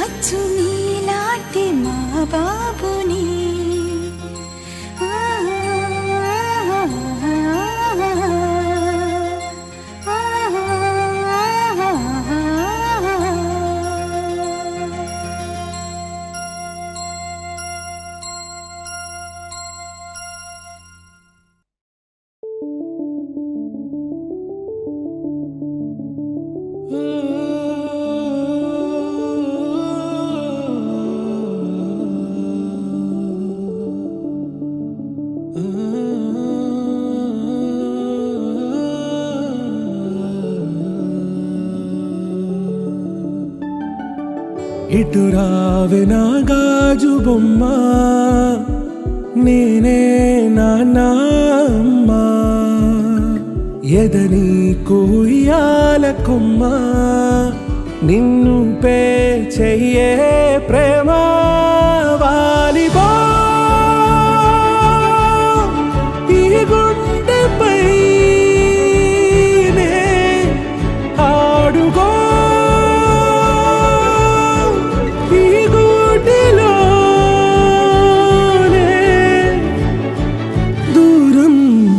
అచ్చు నీలాంటి మా బాబుని ఇటు రావే నా గాజు బొమ్మ నేనే నాన్న అమ్మ ఎదని కొయ్యాల కొమ్మ నిన్ను పే చెయ్యే ప్రేమ వాలిబా ఈ గుండెపై నే ఆడుగో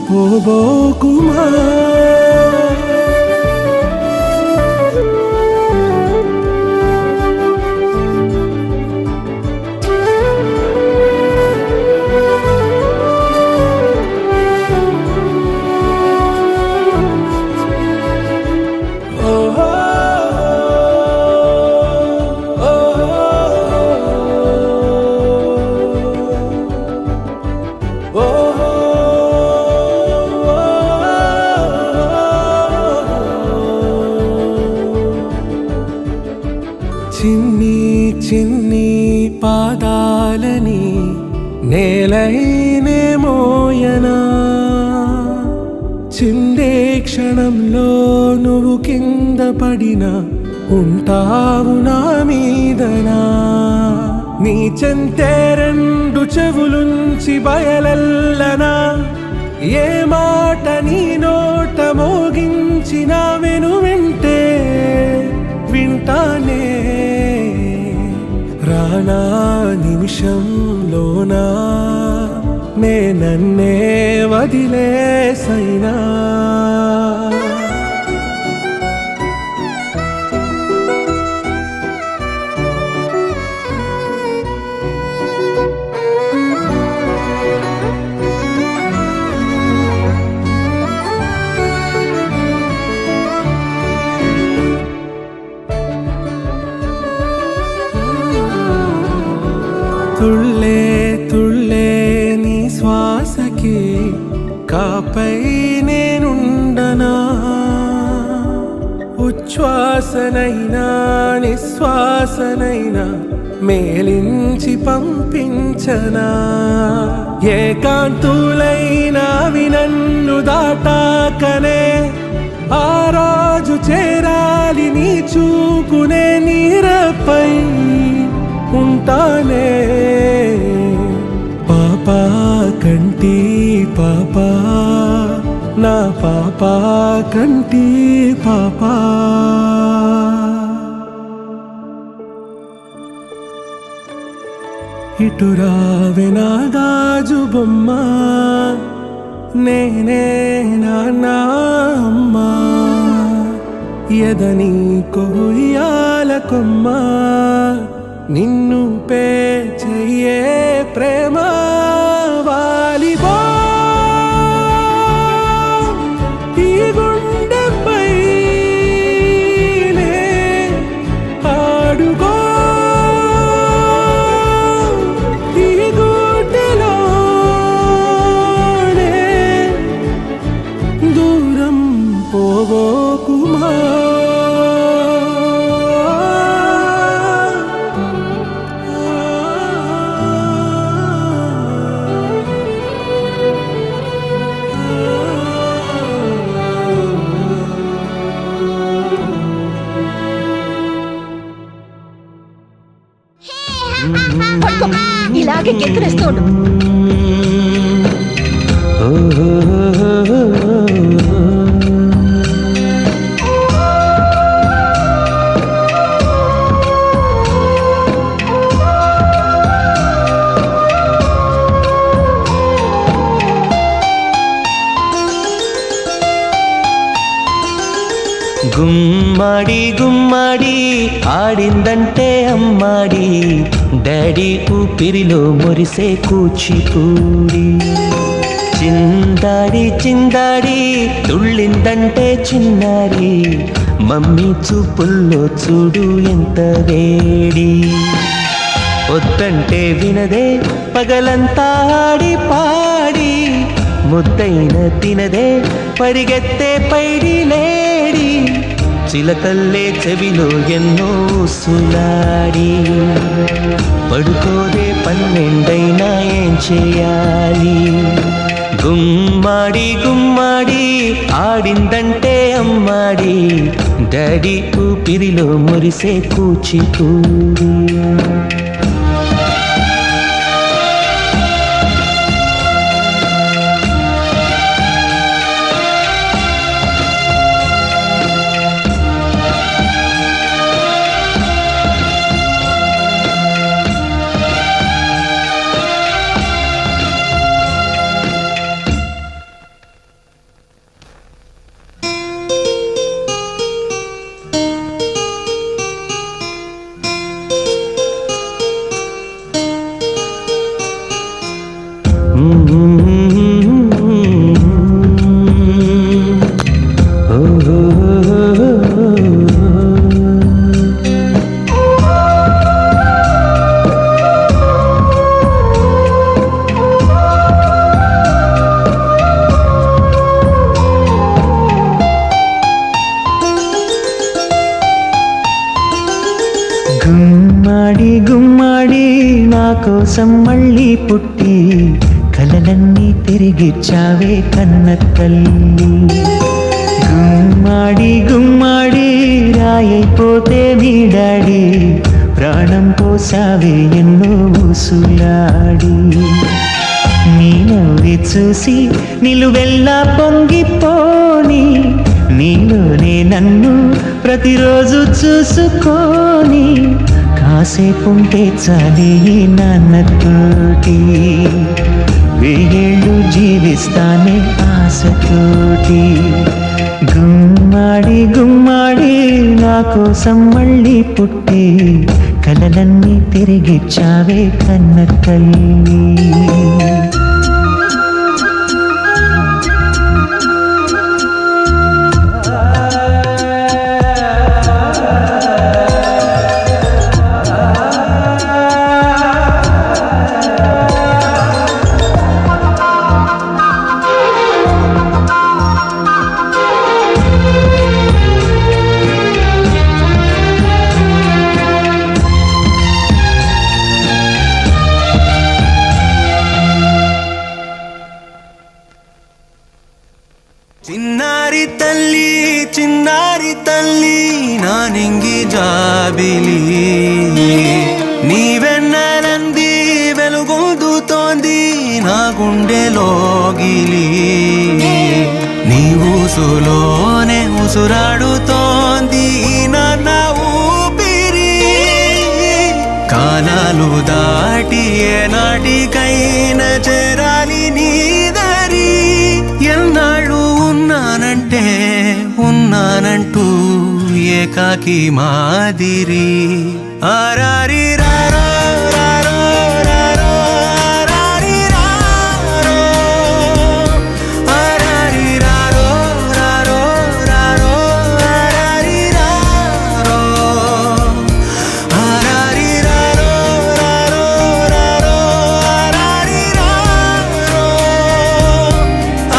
పోబోకుమా చిన్ని చిన్ని పాదాలని నేలైనే మోయనా చిందే క్షణంలో నువ్వు కింద పడినా ఉంటావు నా మీదనా నీ చెంతే రెండు చెవులుంచి బయలెల్లనా ఏ మాట నీ నోట మోగించిన వెను వింటే వింటానే రానా నిమిషంలోనా నే నన్నే వదిలేసైనా తుళ్ళే తుళ్ళే నీ శ్వాసకి కాపై నేనుండనా ఉచ్ఛ్వాసనైనా నిశ్వాసనైనా మేలించి పంపించనా ఏకాంతులైనా నన్ను దాటాకనే ఆ రాజు చేరాలి నీ చూపునే నీరపై ఉంటానే పాపా కంటి పాపా నా పాపా కంటి పాపా ఇటు రావే నా గాజు బొమ్మ నేనే నాన్న అమ్మ ఎదని కొయ్యాల కొమ్మ నిన్ను పే చెయ్యే ప్రేమ వాలిబా ఈ గుండెపై నే ఆడుగో ఈ గుడ్డలోనే దూరం పోబోకుమా ఇలాగే కెక్కిరిస్తోడు గుమ్మాడి గుమ్మాడి ఆడిందంటే అమ్మాడి, డాడీ ఊపిరిలో మురిసే కూచిపూడి. చిందాడి చిందాడి తుళ్ళిందంటే చిన్నారి, మమ్మీ చూపుల్లో చూడు ఎంత వేడి. వద్దంటే వినదే పగలంతా ఆడి పాడి, ముద్దైన తినదే పరిగెత్తే పైడి లేడి. చిలకల్లే చెవిలో ఎన్నో సులాడి, పడుకోదే పన్నెండైనా ఏం చేయాలి. గుమ్మాడి గుమ్మాడి ఆడిందంటే అమ్మాడి, డాడీ ఊపిరిలో మురిసే కూచిపూడి. గుమ్మాడి గుమ్మాడి నా కోసం మళ్ళీ పుట్టి, కలలన్నీ తిరిగిచ్చావే కన్న తల్లి. గుమ్మాడి గుమ్మాడి రాయైపోతే నీ డాడీ, ప్రాణం పోసావే ఎన్నో ఊసులాడి. నీ నవ్వి చూసి నిలువెల్లా పొంగిపోని, నీలోనే నన్ను ప్రతిరోజు చూసుకొని, కాసేపుంటే చాలే ఈ నాన్నతోటి, వెయ్యేళ్ళు జీవిస్తానే ఆశతోటి. గుమ్మాడి గుమ్మాడి నా కోసం మళ్ళీ పుట్టి, కలలన్నీ తిరిగిచ్చావే కన్న తల్లి. చిన్నారి తల్లి చిన్నారి తల్లి నా నింగి జాబిలి, నీవెన్నెలంది వెలుగొందుతోంది నా గుండెలోగిలి. నీ ఊసులోనే ఉసురాడుతోంది నాన్న ఊపిరి, కాలాలు దాటి ఏనాటికైనా చేరాలి నీ దరి. ఎన్నాళ్ళు ఉన్నానంటే ఉన్నానంటూ ఏకాకి మాదిరి. ఆరారి రారో రారో రారో ఆరారి రారో, ఆరారి రారో రారో రారో ఆరారి రారో, ఆరారి రారో రారో రారో ఆరారి రారో,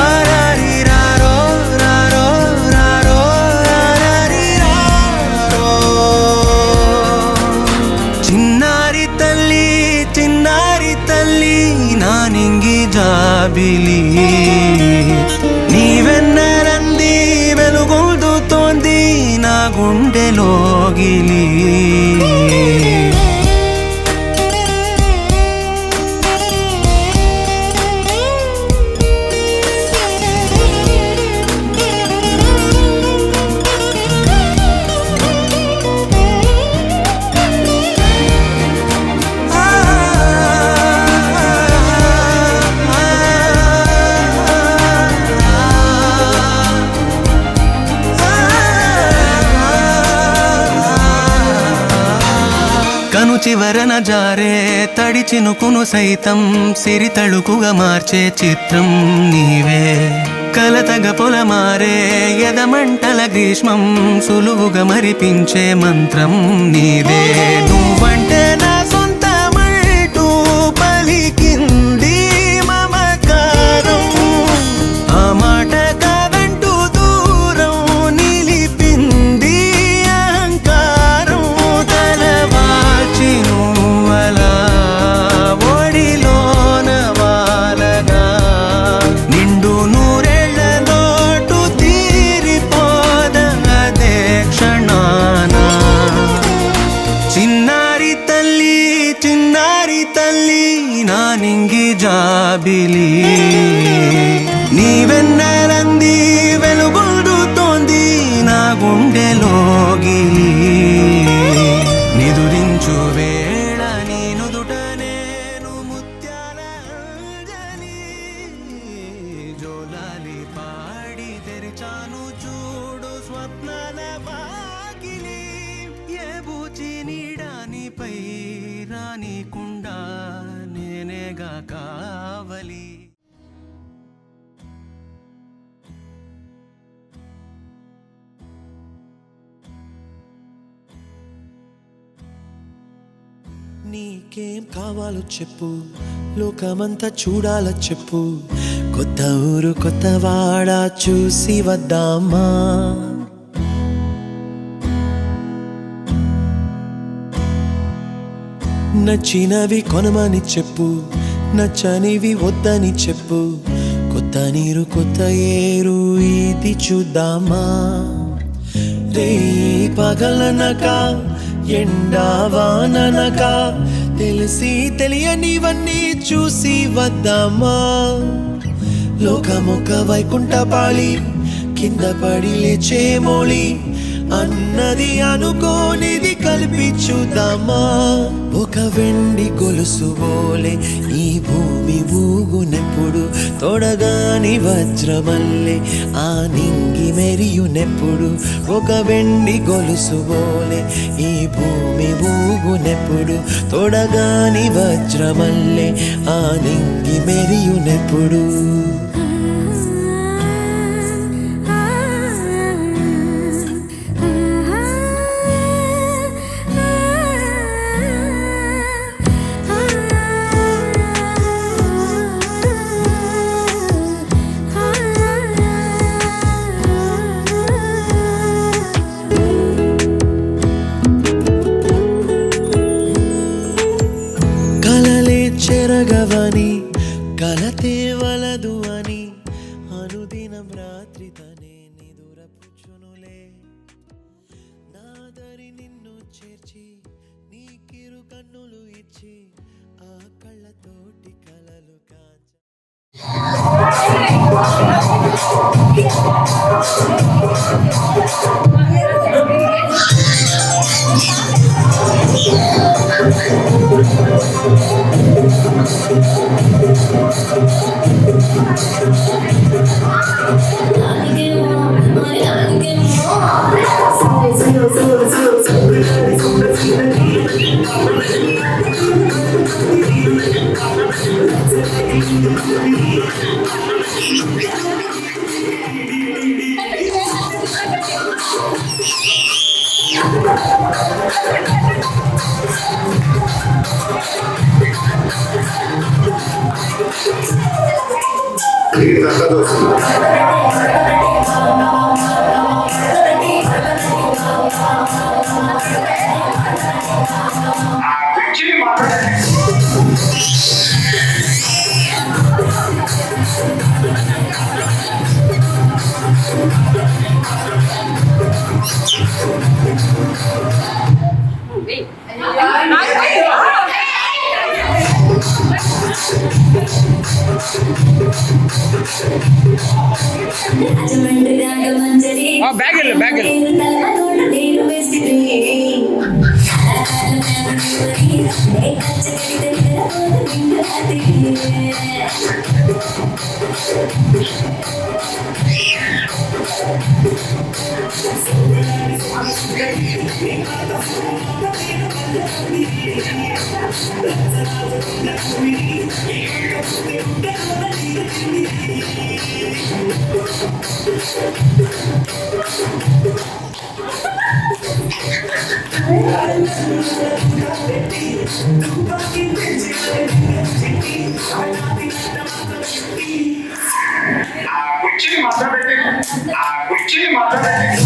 ఆరారి రారో రారో రారో ఆరారి రారో. చిన్నారి తల్లి చిన్నారి తల్లి నా నింగి జాబిలి, నీవెన్నెలంది వెలుగొందుతోంది నా గుండెలోగిలి. కను చివరన జారే తడి చినుకును సైతం సిరి తళుకుగా మార్చే చిత్రం నీవే కలతగ పొలమారే ఎదమంటల గ్రీష్మం సులువుగా మరిపించే మంత్రం నీదే నువ్వంటే నా సొంతమంటూ పలికింది మమకారం ఆ మాట కాదంటూ దూరం నిలిపింది అహంకారం తలవాల్చి నువ్వలా ఒడిలోన వాలగా నిండు నూరేళ్ల లోటు తీరిపోదదే క్షణాన చిన్నారి తల్లి నా నింగి జాబిలి నీవెన్నెలంది వెలుగొందుతోంది నా గుండెలోగిలి నిదురించు వేళ నీ నుదుట నేను ముత్యాల అంజలి జోలాలి పాడి తెరిచాను చూడు స్వప్నాల వాకిలి ఏ బూచి నీడానిపై రానికుండా నేనేగా కావలి నీకేం కావాలో చెప్పు లోకమంతా చూడాలో చెప్పు కొత్త ఊరు కొత్త వాడ చూసి వద్దామా నచ్చినవి కొనమని చెప్పు నచ్చనివి వద్దని చెప్పు కొత్త నీరు కొత్త ఏరు ఇది చూద్దామా రే పగలనక ఎండా వాననక తెలిసి తెలియనివన్నీ చూసి వద్దామా లోకమొక్క వైకుంఠపాళి కింద పడి లేచే మోళి అన్నది అనుకోనిది కలిపి చూద్దామా ఒక వెండి గొలుసు బోలే ఈ భూమి ఊగునెప్పుడు తొడగాని వజ్రమల్లే ఆ నింగి మెరియునెప్పుడు ఒక వెండి గొలుసు బోలే ఈ భూమి ఊగునెప్పుడు తొడగాని వజ్రమల్లే ఆ నింగి మెరియునెప్పుడు చెరగవని కలతే వలదు అని అనుదినం రాత్రి తనే నిదురపుచ్చునులే నాదరి నిన్ను చేర్చి నీ కిరు కన్నులు ఇచ్చి ఆ కళ్ళతోటి కలలు కాంచ కుర్చీని మాట్లాడండి కుర్చీని మాట్లాడండి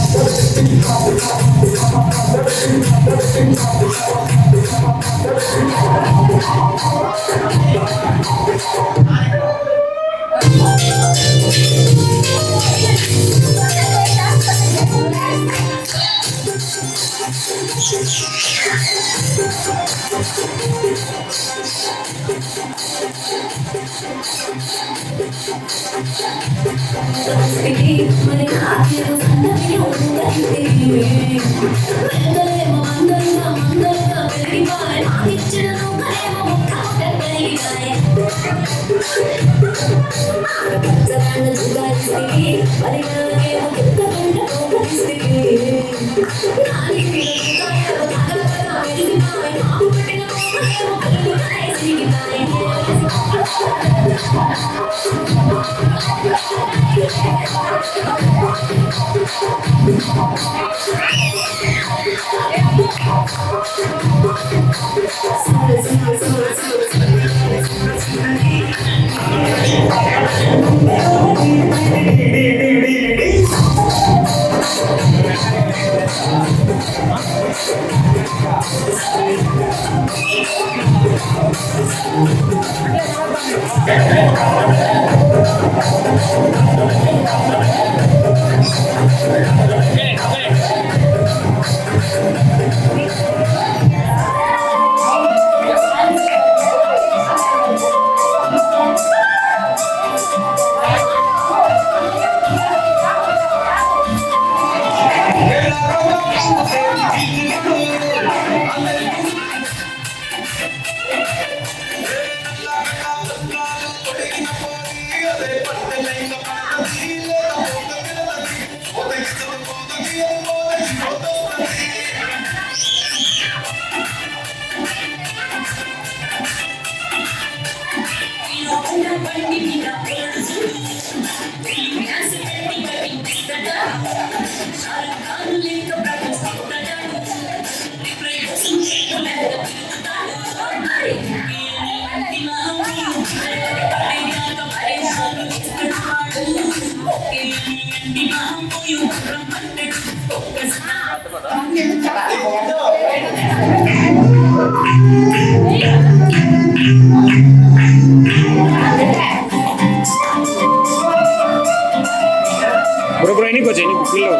Bro, ini kok jadi kilo.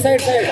Side side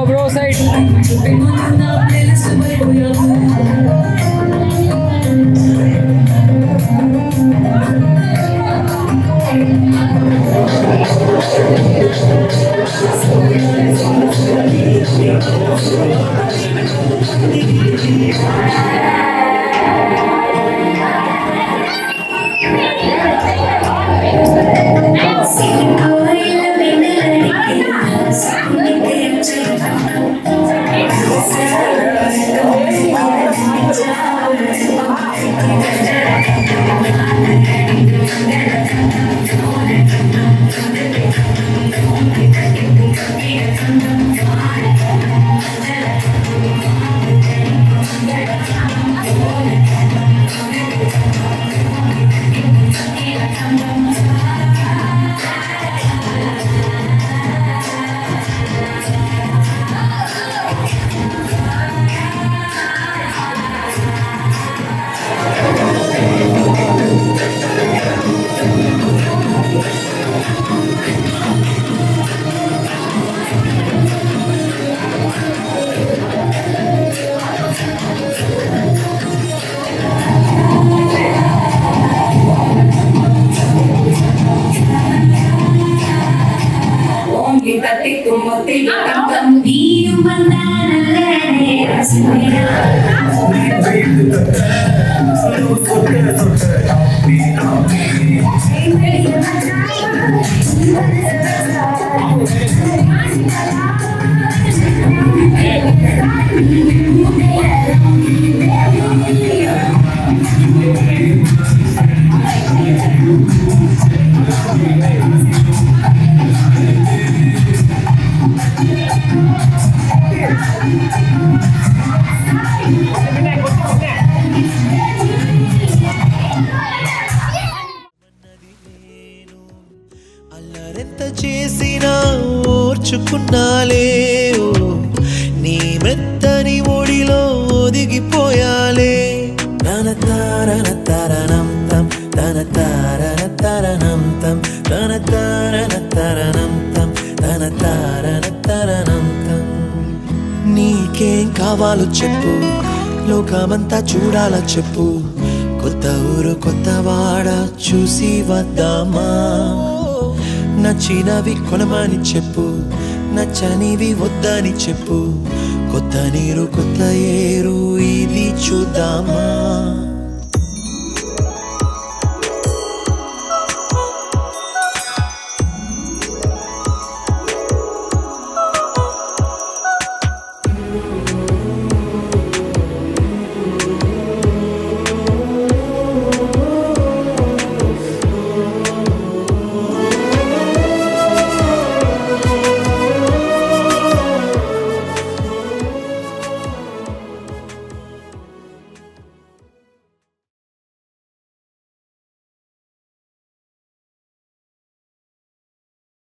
bro side అల్లరెంత చేసినా ఓర్చుకున్నాలే ఓ నీ మెత్తని ఒడిలో ఒదిగిపోయాలే తన తారన తరణం తం తన తారన తరణం తం తన తారన తరణం తం తన తారన తరణం తం నీకేం కావాలో చెప్పు లోకమంతా చూడాల చెప్పు కొత్త ఊరు కొత్త వాడ చూసి వద్దామా నచ్చినవి కొనమని చెప్పు నచ్చనివి వద్దని చెప్పు కొత్త నీరు కొత్త ఏరు ఇది చూద్దామా